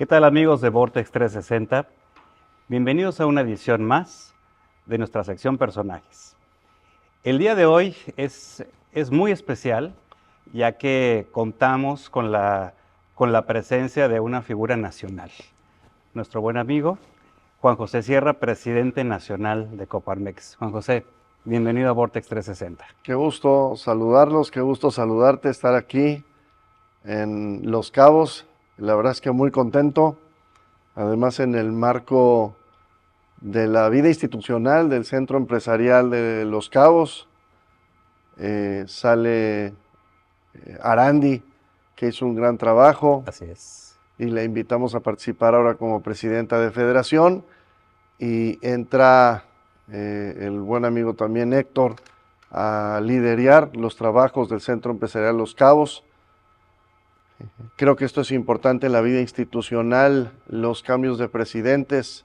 ¿Qué tal amigos de Vortex 360? Bienvenidos a una edición más de nuestra sección Personajes. El día de hoy es muy especial ya que contamos con la presencia de una figura nacional. Nuestro buen amigo Juan José Sierra, presidente nacional de Coparmex. Juan José, bienvenido a Vortex 360. Qué gusto saludarlos, qué gusto saludarte, estar aquí en Los Cabos. La verdad es que muy contento, además en el marco de la vida institucional del Centro Empresarial de Los Cabos. Sale Arandi, que hizo un gran trabajo, Así es. y le invitamos a participar ahora como presidenta de federación. Y entra el buen amigo también Héctor a liderar los trabajos del Centro Empresarial Los Cabos. Creo que esto es importante en la vida institucional. Los cambios de presidentes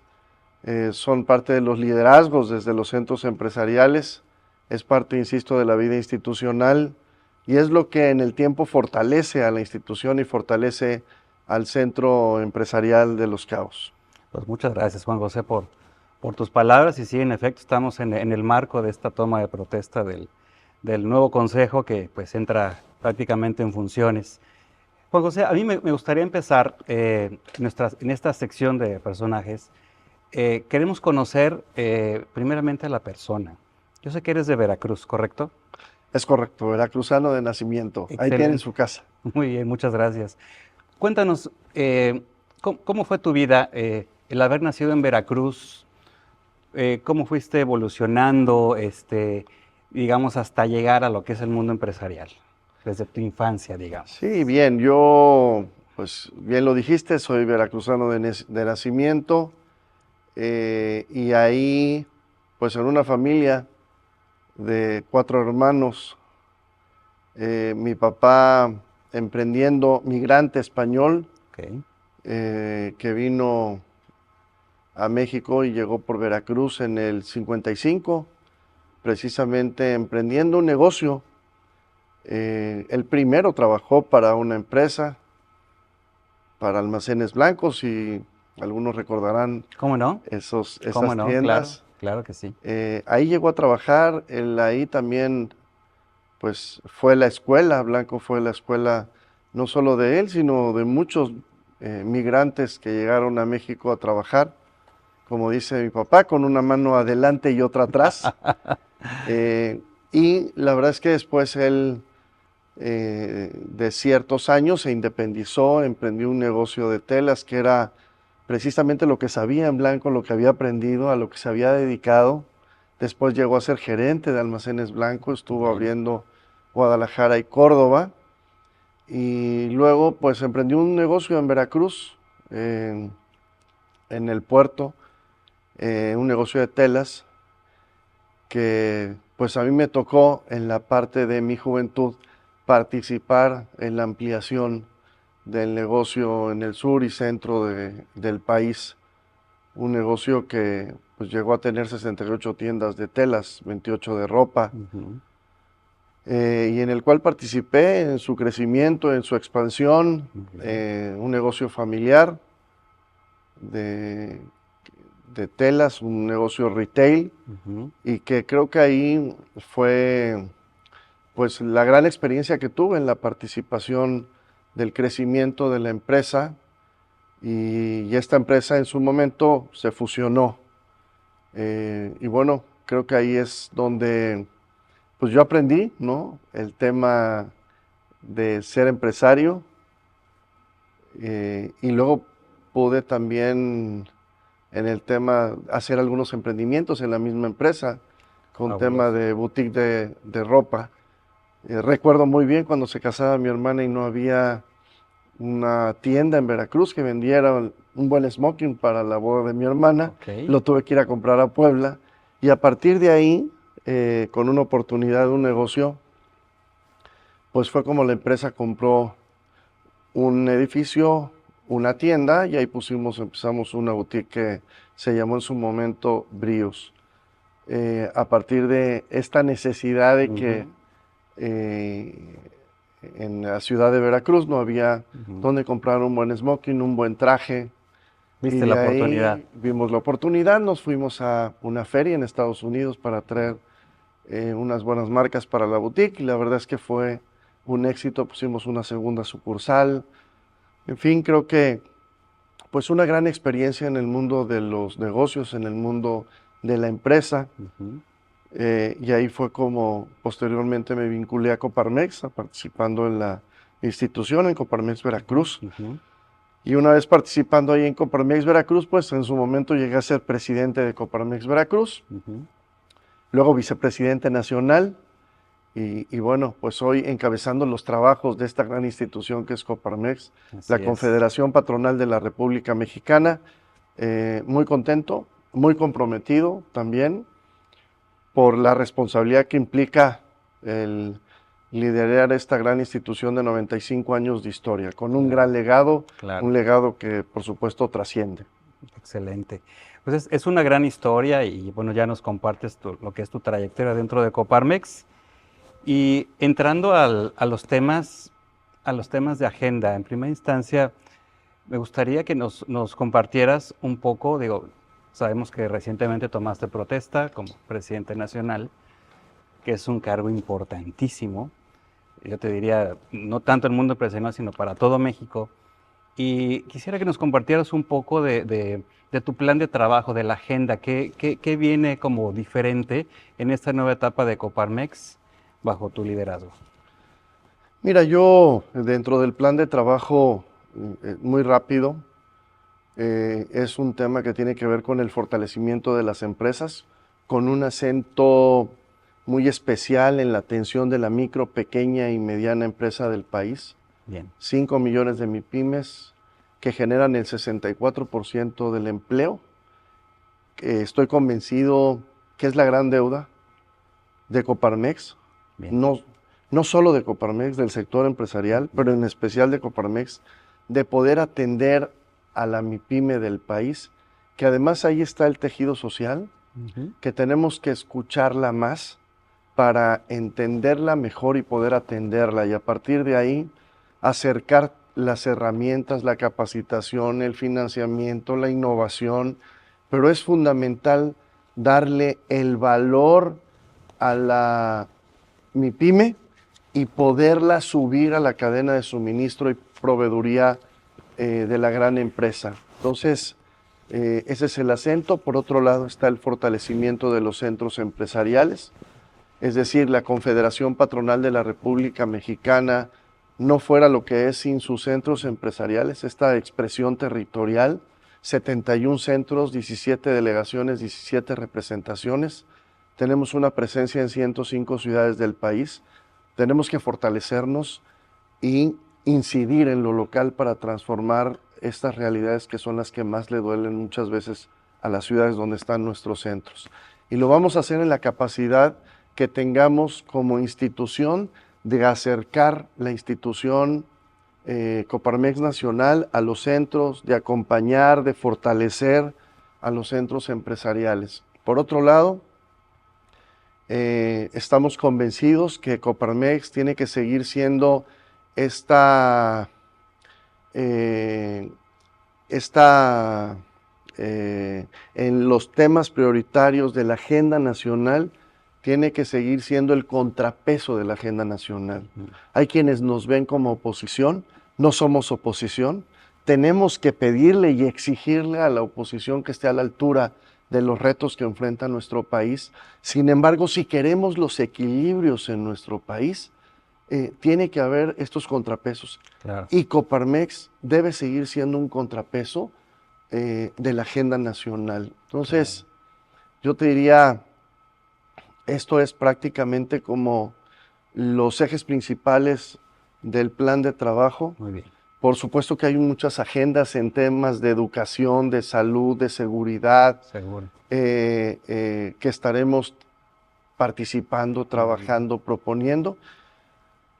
son parte de los liderazgos desde los centros empresariales. Es parte, insisto, de la vida institucional y es lo que en el tiempo fortalece a la institución y fortalece al Centro Empresarial de Los Cabos. Pues muchas gracias, Juan José, por tus palabras. Y sí, en efecto, estamos en el marco de esta toma de protesta del nuevo consejo que pues entra prácticamente en funciones. Juan José, a mí me gustaría empezar en esta sección de personajes. Queremos conocer primeramente a la persona. Yo sé que eres de Veracruz, ¿correcto? Es correcto, veracruzano de nacimiento. Ahí tienen Excelente. su casa. Muy bien, muchas gracias. Cuéntanos, ¿cómo fue tu vida el haber nacido en Veracruz? ¿Cómo fuiste evolucionando, digamos, hasta llegar a lo que es el mundo empresarial? Desde tu infancia, digamos. Sí, bien, yo, pues bien lo dijiste, soy veracruzano de nacimiento, y ahí, pues en una familia de 4 hermanos, mi papá emprendiendo, migrante español, Ok. que vino a México y llegó por Veracruz en el 55, precisamente emprendiendo un negocio. Él primero trabajó para una empresa, para Almacenes Blancos, y algunos recordarán ¿Cómo no? ¿Cómo esas no? Claro, tiendas. claro que sí. Ahí llegó a trabajar, ahí también pues fue la escuela. Blanco fue la escuela no solo de él, sino de muchos migrantes que llegaron a México a trabajar, como dice mi papá, con una mano adelante y otra atrás. Y la verdad es que después él, de ciertos años, se independizó, emprendió un negocio de telas que era precisamente lo que sabía en Blanco, lo que había aprendido, a lo que se había dedicado. Después llegó a ser gerente de Almacenes Blanco, estuvo Bien. abriendo Guadalajara y Córdoba, y luego pues emprendió un negocio en Veracruz, en el puerto, un negocio de telas que pues a mí me tocó en la parte de mi juventud participar en la ampliación del negocio en el sur y centro del país. Un negocio que pues llegó a tener 68 tiendas de telas, 28 de ropa, Ujú. y en el cual participé en su crecimiento, en su expansión. Muy bien. Un negocio familiar de, de telas, un negocio retail, Ujú. y que creo que ahí fue pues la gran experiencia que tuve en la participación del crecimiento de la empresa. Y esta empresa en su momento se fusionó. Y bueno, creo que ahí es donde pues yo aprendí, ¿no? El tema de ser empresario, y luego pude también en el tema hacer algunos emprendimientos en la misma empresa con tema Fabuloso. de boutique de ropa. Recuerdo muy bien cuando se casaba mi hermana y no había una tienda en Veracruz que vendiera un buen smoking para la boda de mi hermana. Ok. Lo tuve que ir a comprar a Puebla, y a partir de ahí, con una oportunidad de un negocio, pues fue como la empresa compró un edificio, una tienda, y ahí empezamos una boutique que se llamó en su momento Brios. A partir de esta necesidad de que Ujú. eh, en la ciudad de Veracruz, no había Ujú. donde comprar un buen smoking, un buen traje. Y ¿Viste de la oportunidad? ahí vimos la oportunidad, nos fuimos a una feria en Estados Unidos para traer unas buenas marcas para la boutique y la verdad es que fue un éxito, pusimos una segunda sucursal. En fin, creo que pues una gran experiencia en el mundo de los negocios, en el mundo de la empresa. Ujú, Y ahí fue como posteriormente me vinculé a Coparmex, participando en la institución, en Coparmex Veracruz. ujú. Y una vez participando ahí en Coparmex Veracruz, pues en su momento llegué a ser presidente de Coparmex Veracruz, Ujú. luego vicepresidente nacional y bueno, pues hoy encabezando los trabajos de esta gran institución que es Coparmex, la Así es. Confederación Patronal de la República Mexicana. Muy contento, muy comprometido también por la responsabilidad que implica el liderar esta gran institución de 95 años de historia, con un Claro, gran legado, claro. un legado que por supuesto trasciende. Excelente. Pues es una gran historia y bueno, ya nos compartes lo que es tu trayectoria dentro de Coparmex. Y entrando a los temas de agenda, en primera instancia, me gustaría que nos compartieras un poco, digo, sabemos que recientemente tomaste protesta como presidente nacional, que es un cargo importantísimo, yo te diría, no tanto en el mundo empresarial, sino para todo México. Y quisiera que nos compartieras un poco de tu plan de trabajo, de la agenda, qué viene como diferente en esta nueva etapa de Coparmex bajo tu liderazgo. Mira, yo dentro del plan de trabajo, muy rápido, es un tema que tiene que ver con el fortalecimiento de las empresas, con un acento muy especial en la atención de la micro, pequeña y mediana empresa del país. Bien. 5 millones de MIPYMES que generan el 64% del empleo. Estoy convencido que es la gran deuda de Coparmex, Bien. no, no solo de Coparmex, del sector empresarial, pero en especial de Coparmex, de poder atender a la MIPYME del país, que además ahí está el tejido social, Ujú. que tenemos que escucharla más para entenderla mejor y poder atenderla y a partir de ahí acercar las herramientas, la capacitación, el financiamiento, la innovación, pero es fundamental darle el valor a la MIPYME y poderla subir a la cadena de suministro y proveeduría de la gran empresa. Entonces, ese es el acento. Por otro lado está el fortalecimiento de los centros empresariales, es decir, la Confederación Patronal de la República Mexicana no fuera lo que es sin sus centros empresariales, esta expresión territorial, 71 centros, 17 delegaciones, 17 representaciones. Tenemos una presencia en 105 ciudades del país. Tenemos que fortalecernos y incidir en lo local para transformar estas realidades que son las que más le duelen muchas veces a las ciudades donde están nuestros centros. Y lo vamos a hacer en la capacidad que tengamos como institución de acercar la institución Coparmex Nacional a los centros, de acompañar, de fortalecer a los centros empresariales. Por otro lado, estamos convencidos que Coparmex tiene que seguir siendo esta, eh, en los temas prioritarios de la agenda nacional, tiene que seguir siendo el contrapeso de la agenda nacional. Hay quienes nos ven como oposición, no somos oposición, tenemos que pedirle y exigirle a la oposición que esté a la altura de los retos que enfrenta nuestro país. Sin embargo, si queremos los equilibrios en nuestro país, tiene que haber estos contrapesos. Claro. Y Coparmex debe seguir siendo un contrapeso de la agenda nacional. Entonces, yo te diría, esto es prácticamente como los ejes principales del plan de trabajo. Muy bien. Por supuesto que hay muchas agendas en temas de educación, de salud, de seguridad, Seguro. que estaremos participando, trabajando, proponiendo.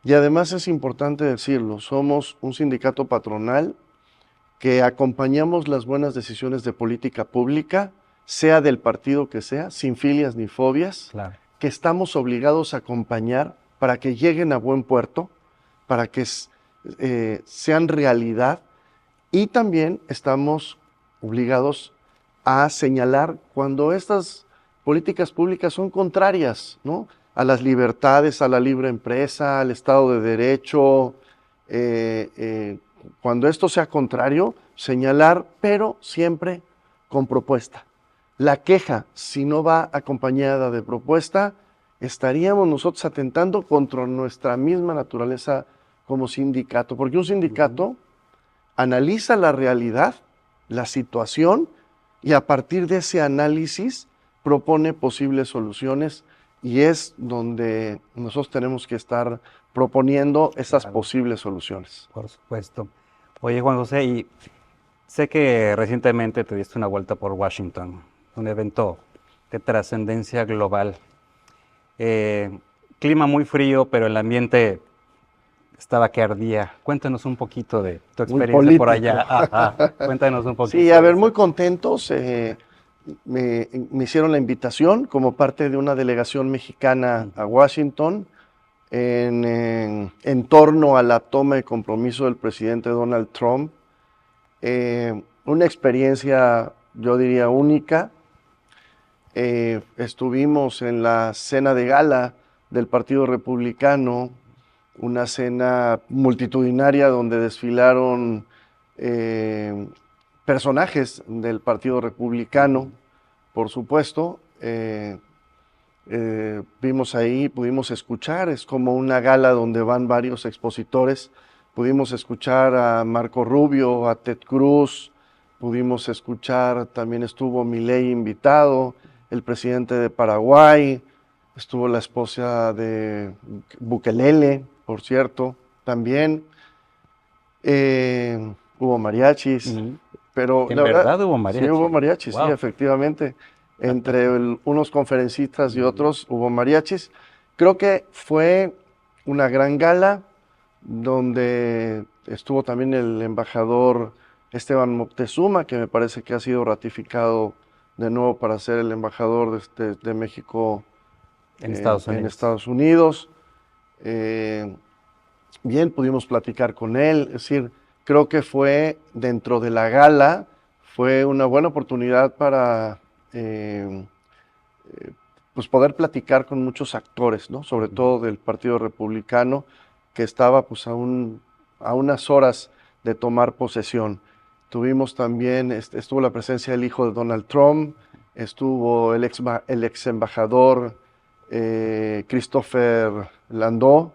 Y además es importante decirlo, somos un sindicato patronal que acompañamos las buenas decisiones de política pública, sea del partido que sea, sin filias ni fobias, Claro. que estamos obligados a acompañar para que lleguen a buen puerto, para que sean realidad, y también estamos obligados a señalar cuando estas políticas públicas son contrarias, ¿no?, a las libertades, a la libre empresa, al Estado de Derecho. Cuando esto sea contrario, señalar, pero siempre con propuesta. La queja, si no va acompañada de propuesta, estaríamos nosotros atentando contra nuestra misma naturaleza como sindicato, porque un sindicato analiza la realidad, la situación, y a partir de ese análisis propone posibles soluciones, y es donde nosotros tenemos que estar proponiendo esas posibles soluciones. Por supuesto. Oye, Juan José, y sé que recientemente te diste una vuelta por Washington, un evento de trascendencia global. Clima muy frío, pero el ambiente estaba que ardía. Cuéntanos un poquito de tu experiencia por allá. Ajá. Cuéntanos un poquito. Sí, a ver, muy contentos. Me hicieron la invitación como parte de una delegación mexicana a Washington en torno a la toma de compromiso del presidente Donald Trump. Una experiencia, yo diría, única. Estuvimos en la cena de gala del Partido Republicano, una cena multitudinaria donde desfilaron personajes del Partido Republicano, por supuesto. Vimos ahí, pudimos escuchar, es como una gala donde van varios expositores. Pudimos escuchar a Marco Rubio, a Ted Cruz, pudimos escuchar, también estuvo Milei invitado, el presidente de Paraguay, estuvo la esposa de Bukele, por cierto, también. Hubo mariachis, pero ¿En la verdad hubo mariachis? Sí, hubo mariachis, Wow. sí, efectivamente. Entre unos conferencistas y otros hubo mariachis. Creo que fue una gran gala donde estuvo también el embajador Esteban Moctezuma, que me parece que ha sido ratificado de nuevo para ser el embajador de México En Estados Unidos. en Estados Unidos. Bien, pudimos platicar con él, es decir, creo que fue dentro de la gala, fue una buena oportunidad para pues poder platicar con muchos actores, ¿no?, sobre todo del Partido Republicano, que estaba pues a unas horas de tomar posesión. Tuvimos también, estuvo la presencia del hijo de Donald Trump, estuvo el ex embajador Christopher Landau,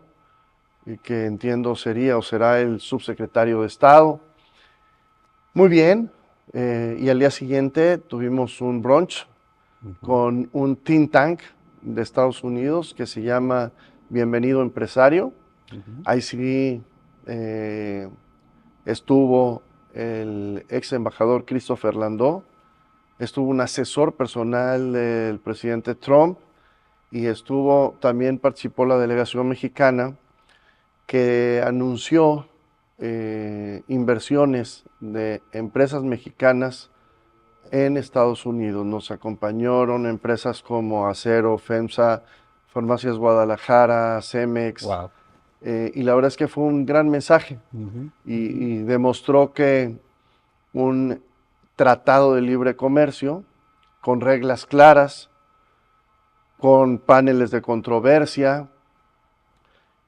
que entiendo sería o será el subsecretario de Estado. Muy bien, y al día siguiente tuvimos un brunch con un think tank de Estados Unidos que se llama Bienvenido Empresario. Ahí sí estuvo el ex embajador Christopher Landau, estuvo un asesor personal del presidente Trump, y también participó la delegación mexicana que anunció inversiones de empresas mexicanas en Estados Unidos. Nos acompañaron empresas como Acero, FEMSA, Farmacias Guadalajara, Cemex. Wow. Y la verdad es que fue un gran mensaje y demostró que un tratado de libre comercio con reglas claras, con paneles de controversia,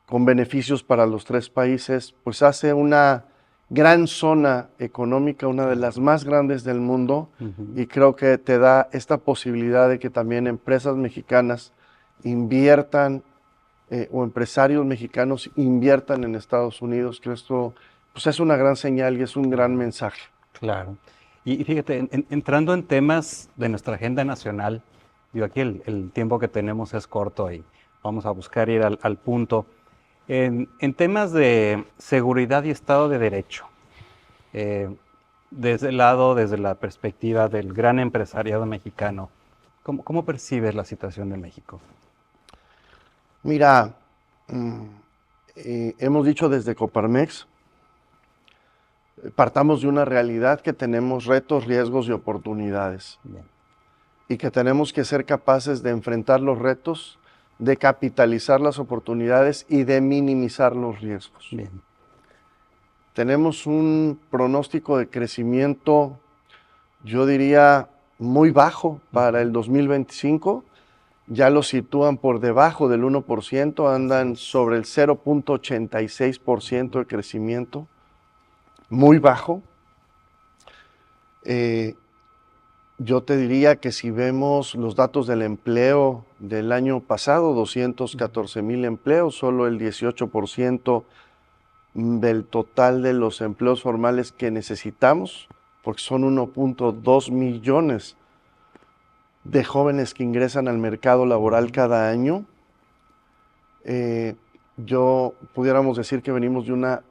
con beneficios para los tres países, pues hace una gran zona económica, una de las más grandes del mundo, y creo que te da esta posibilidad de que también empresas mexicanas inviertan o empresarios mexicanos inviertan en Estados Unidos, que esto pues es una gran señal y es un gran mensaje. Claro. Y fíjate, entrando en temas de nuestra agenda nacional, digo, aquí el tiempo que tenemos es corto y vamos a buscar ir al punto. En temas de seguridad y Estado de Derecho, desde la perspectiva del gran empresariado mexicano, ¿cómo percibes la situación de México? Mira, hemos dicho desde Coparmex, partamos de una realidad que tenemos retos, riesgos y oportunidades. Bien. Y que tenemos que ser capaces de enfrentar los retos de capitalizar las oportunidades y de minimizar los riesgos. Bien. Tenemos un pronóstico de crecimiento, yo diría, muy bajo para el 2025. Ya lo sitúan por debajo del 1%, andan sobre el 0.86% de crecimiento, muy bajo. Yo te diría que si vemos los datos del empleo del año pasado, 214,000 empleos, solo el 18% del total de los empleos formales que necesitamos, porque son 1.2 millones de jóvenes que ingresan al mercado laboral cada año. Pudiéramos decir que venimos de una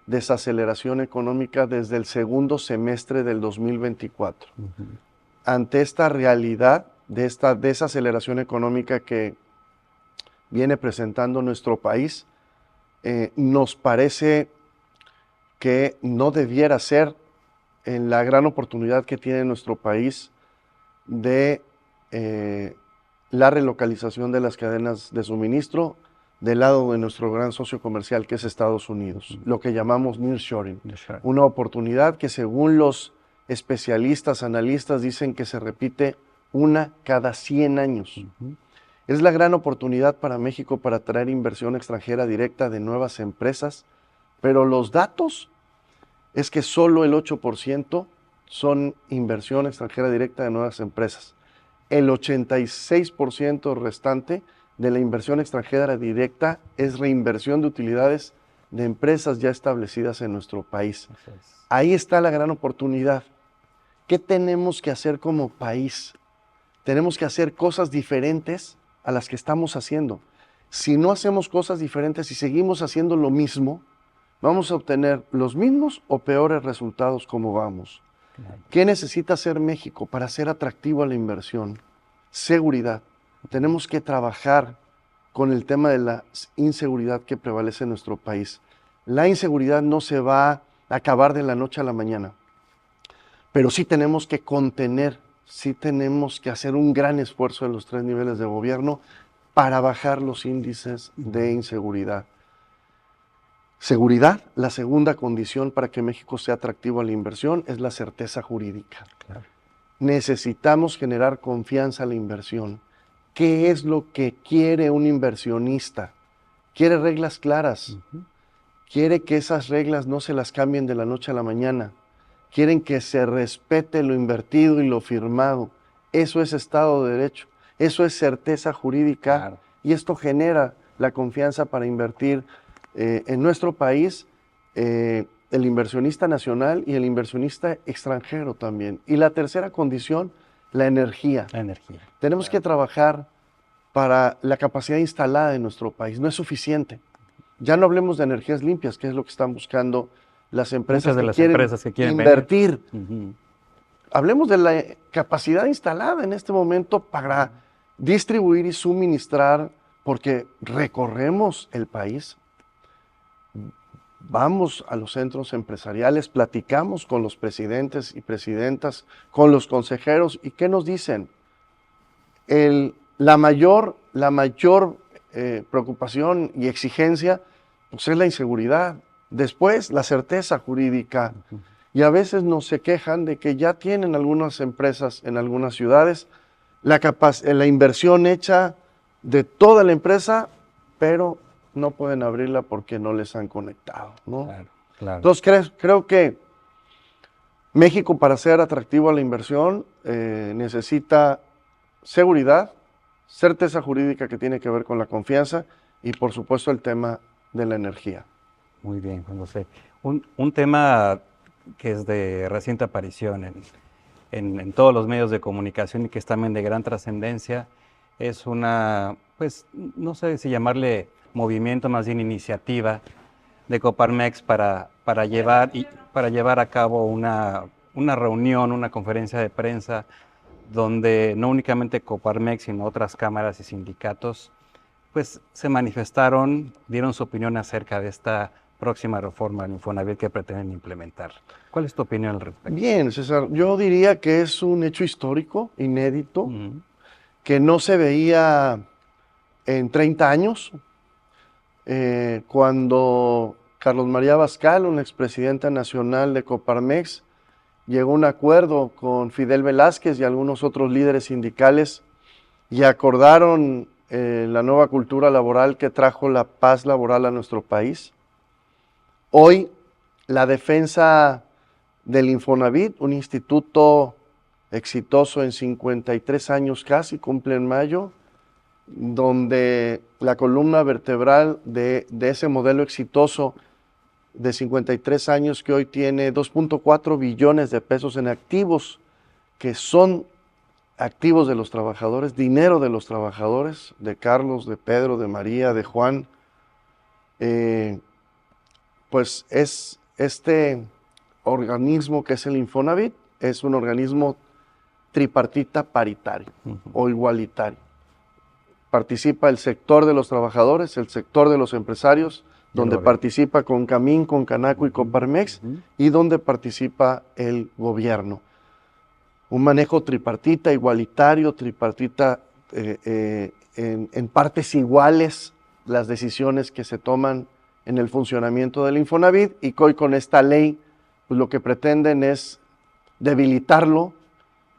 desaceleración económica desde el segundo semestre del 2024. Ante esta realidad de esta desaceleración económica que viene presentando nuestro país, nos parece que no debiera ser en la gran oportunidad que tiene nuestro país de la relocalización de las cadenas de suministro del lado de nuestro gran socio comercial que es Estados Unidos, lo que llamamos nearshoring, una oportunidad que según los especialistas, analistas dicen que se repite una cada 100 años. Es la gran oportunidad para México para atraer inversión extranjera directa de nuevas empresas, pero los datos es que solo el 8% son inversión extranjera directa de nuevas empresas. El 86% restante de la inversión extranjera directa es reinversión de utilidades de empresas ya establecidas en nuestro país. Ahí está la gran oportunidad. ¿Qué tenemos que hacer como país? Tenemos que hacer cosas diferentes a las que estamos haciendo. Si no hacemos cosas diferentes y seguimos haciendo lo mismo, vamos a obtener los mismos o peores resultados como vamos. ¿Qué necesita hacer México para ser atractivo a la inversión? Seguridad. Tenemos que trabajar con el tema de la inseguridad que prevalece en nuestro país. La inseguridad no se va a acabar de la noche a la mañana, pero sí tenemos que contener, sí tenemos que hacer un gran esfuerzo en los 3 niveles de gobierno para bajar los índices de inseguridad. Seguridad, la segunda condición para que México sea atractivo a la inversión es la certeza jurídica. Claro. Necesitamos generar confianza a la inversión. ¿Qué es lo que quiere un inversionista? Quiere reglas claras. Quiere que esas reglas no se las cambien de la noche a la mañana. Quieren que se respete lo invertido y lo firmado. Eso es Estado de Derecho. Eso es certeza jurídica. Claro. Y esto genera la confianza para invertir en nuestro país, el inversionista nacional y el inversionista extranjero también. Y la tercera condición, la energía. La energía. Tenemos que trabajar para la capacidad instalada de nuestro país. No es suficiente. Ya no hablemos de energías limpias, que es lo que están buscando las empresas, que quieren invertir. Hablemos de la capacidad instalada en este momento para distribuir y suministrar, porque recorremos el país. Vamos a los centros empresariales, platicamos con los presidentes y presidentas, con los consejeros, ¿y qué nos dicen? La mayor preocupación y exigencia pues, es la inseguridad. Después, la certeza jurídica. Y a veces nos se quejan de que ya tienen algunas empresas en algunas ciudades la inversión hecha de toda la empresa, pero no pueden abrirla porque no les han conectado, ¿no? Claro, claro. Entonces creo que México, para ser atractivo a la inversión, necesita seguridad, certeza jurídica que tiene que ver con la confianza y por supuesto el tema de la energía. Muy bien, Juan José. Un tema que es de reciente aparición en todos los medios de comunicación y que es también de gran trascendencia es una, pues no sé si llamarle movimiento, más bien iniciativa de Coparmex para llevar a cabo una reunión, una conferencia de prensa donde no únicamente Coparmex, sino otras cámaras y sindicatos, pues se manifestaron, dieron su opinión acerca de esta próxima reforma del Infonavit que pretenden implementar. ¿Cuál es tu opinión al respecto? Bien, César, yo diría que es un hecho histórico, inédito, que no se veía en 30 años, cuando Carlos María Abascal, un expresidente nacional de Coparmex, llegó a un acuerdo con Fidel Velázquez y algunos otros líderes sindicales y acordaron la nueva cultura laboral que trajo la paz laboral a nuestro país. Hoy, la defensa del Infonavit, un instituto exitoso en 53 años casi, cumple en mayo, donde la columna vertebral de ese modelo exitoso de 53 años, que hoy tiene 2.4 billones de pesos en activos, que son activos de los trabajadores, dinero de los trabajadores, de Carlos, de Pedro, de María, de Juan, pues es este organismo que es el Infonavit, es un organismo tripartita paritario o igualitario. Participa el sector de los trabajadores, el sector de los empresarios, donde participa Concamín, Concanaco y Coparmex, y donde participa el gobierno. Un manejo tripartita, igualitario, tripartita en partes iguales las decisiones que se toman en el funcionamiento del Infonavit, y que hoy con esta ley pues lo que pretenden es debilitarlo,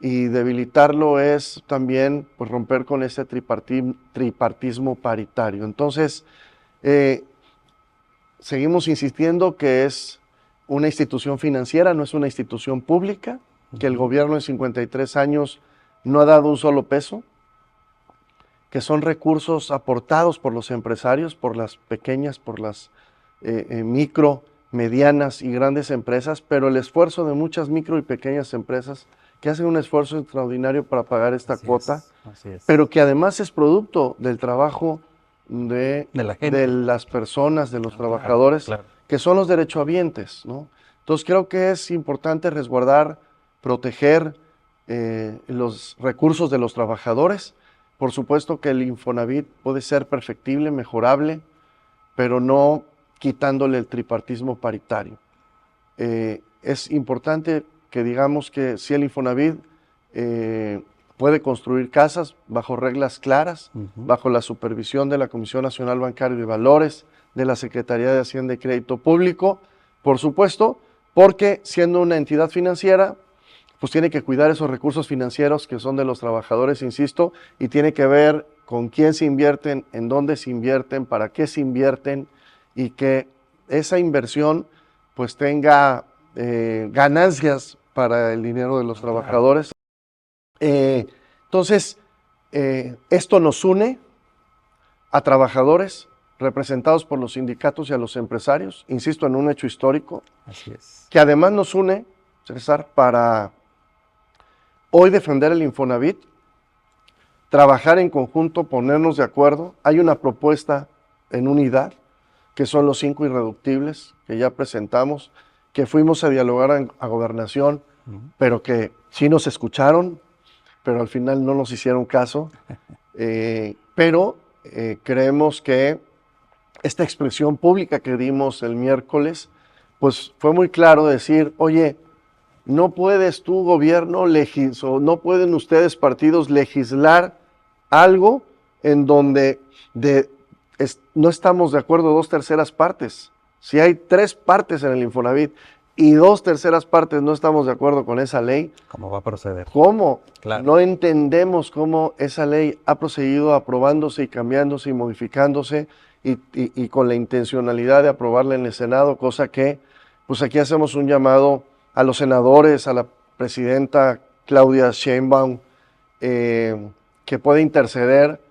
y debilitarlo es también pues, romper con ese tripartismo paritario. Entonces, seguimos insistiendo que es una institución financiera, no es una institución pública, que el gobierno en 53 años no ha dado un solo peso, que son recursos aportados por los empresarios, por las pequeñas, por las micro, medianas y grandes empresas, pero el esfuerzo de muchas micro y pequeñas empresas que hacen un esfuerzo extraordinario para pagar esta cuota, pero que además es producto del trabajo de las personas, de los trabajadores, que son los derechohabientes, ¿no? Entonces creo que es importante resguardar, proteger los recursos de los trabajadores. Por supuesto que el Infonavit puede ser perfectible, mejorable, pero no quitándole el tripartismo paritario. Es importante que digamos que si el Infonavit puede construir casas bajo reglas claras, bajo la supervisión de la Comisión Nacional Bancaria y de Valores, de la Secretaría de Hacienda y Crédito Público, por supuesto, porque siendo una entidad financiera, pues tiene que cuidar esos recursos financieros que son de los trabajadores, insisto, y tiene que ver con quién se invierten, en dónde se invierten, para qué se invierten, y que esa inversión pues tenga ganancias para el dinero de los trabajadores. Entonces, esto nos une a trabajadores representados por los sindicatos y a los empresarios, insisto, en un hecho histórico. Así es. Que además nos une, César, para hoy defender el Infonavit, trabajar en conjunto, ponernos de acuerdo. Hay una propuesta en unidad, que son los 5 irreductibles que ya presentamos, que fuimos a dialogar a Gobernación, pero que sí nos escucharon, pero al final no nos hicieron caso. Pero creemos que esta expresión pública que dimos el miércoles, pues fue muy claro decir, oye, no puedes tú, gobierno, o no pueden ustedes, partidos, legislar algo en donde no estamos de acuerdo 2/3 partes. Si hay 3 partes en el Infonavit y 2/3 partes no estamos de acuerdo con esa ley, ¿cómo va a proceder? ¿Cómo? Claro. No entendemos cómo esa ley ha procedido aprobándose y cambiándose y modificándose y con la intencionalidad de aprobarla en el Senado, cosa que, pues aquí hacemos un llamado a los senadores, a la presidenta Claudia Sheinbaum, que puede interceder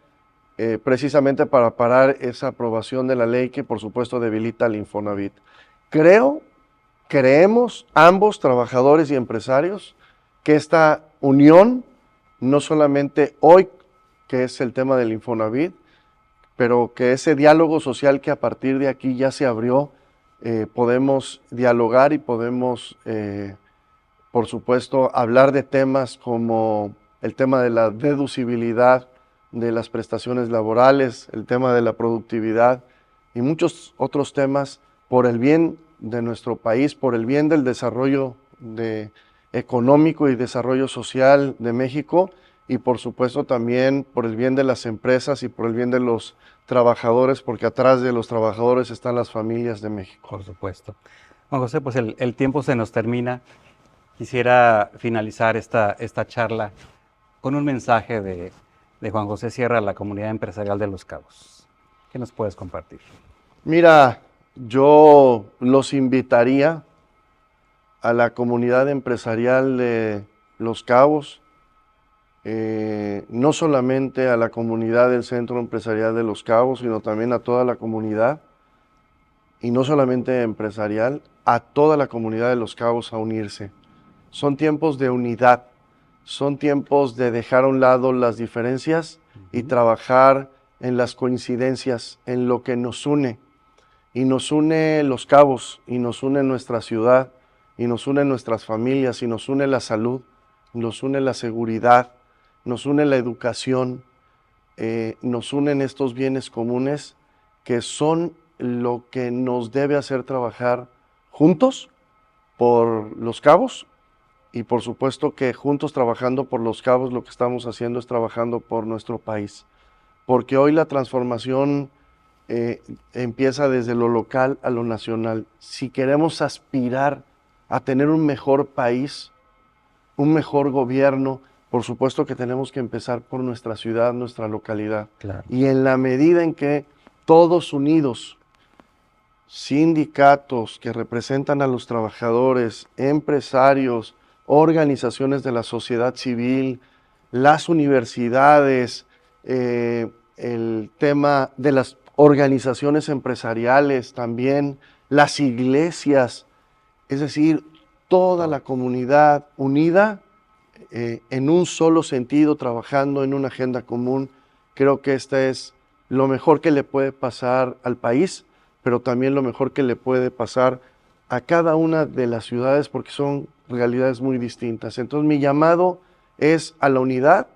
precisamente para parar esa aprobación de la ley que por supuesto debilita al Infonavit. Creemos ambos, trabajadores y empresarios, que esta unión, no solamente hoy, que es el tema del Infonavit, pero que ese diálogo social que a partir de aquí ya se abrió, podemos dialogar y podemos, por supuesto, hablar de temas como el tema de la deducibilidad de las prestaciones laborales, el tema de la productividad y muchos otros temas por el bien de nuestro país, por el bien del desarrollo económico y desarrollo social de México, y por supuesto también por el bien de las empresas y por el bien de los trabajadores, porque atrás de los trabajadores están las familias de México. Por supuesto. Juan José, pues el tiempo se nos termina. Quisiera finalizar esta charla con un mensaje de Juan José Sierra a la comunidad empresarial de Los Cabos. ¿Qué nos puedes compartir? Mira, yo los invitaría a la comunidad empresarial de Los Cabos, no solamente a la comunidad del Centro Empresarial de Los Cabos, sino también a toda la comunidad, y no solamente empresarial, a toda la comunidad de Los Cabos a unirse. Son tiempos de unidad, son tiempos de dejar a un lado las diferencias y trabajar en las coincidencias, en lo que nos une. Y nos une Los Cabos, y nos une nuestra ciudad, y nos une nuestras familias, y nos une la salud, nos une la seguridad, nos une la educación, nos unen estos bienes comunes que son lo que nos debe hacer trabajar juntos por Los Cabos, y por supuesto que juntos trabajando por Los Cabos lo que estamos haciendo es trabajando por nuestro país, porque hoy la transformación empieza desde lo local a lo nacional. Si queremos aspirar a tener un mejor país, un mejor gobierno, por supuesto que tenemos que empezar por nuestra ciudad, nuestra localidad. Claro. Y en la medida en que todos unidos, sindicatos que representan a los trabajadores, empresarios, organizaciones de la sociedad civil, las universidades, el tema de las organizaciones empresariales también, las iglesias, es decir, toda la comunidad unida en un solo sentido, trabajando en una agenda común. Creo que esta es lo mejor que le puede pasar al país, pero también lo mejor que le puede pasar a cada una de las ciudades, porque son realidades muy distintas. Entonces mi llamado es a la unidad,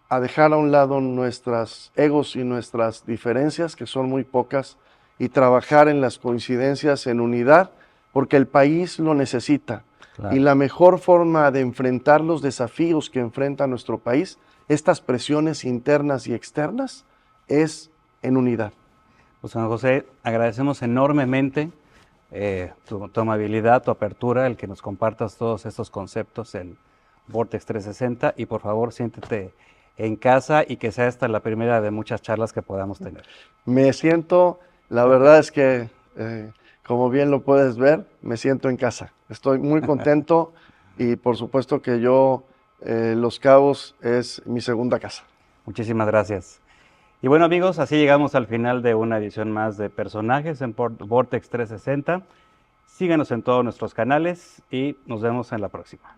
a dejar a un lado nuestros egos y nuestras diferencias, que son muy pocas, y trabajar en las coincidencias en unidad, porque el país lo necesita. Claro. Y la mejor forma de enfrentar los desafíos que enfrenta nuestro país, estas presiones internas y externas, es en unidad. Pues Juan José, agradecemos enormemente tu amabilidad, tu apertura, el que nos compartas todos estos conceptos en Vortex 360, y por favor siéntete en casa y que sea esta la primera de muchas charlas que podamos tener. Me siento, la verdad es que, como bien lo puedes ver, me siento en casa. Estoy muy contento y por supuesto que yo, Los Cabos es mi segunda casa. Muchísimas gracias. Y bueno amigos, así llegamos al final de una edición más de Personajes en Vortex 360. Síganos en todos nuestros canales y nos vemos en la próxima.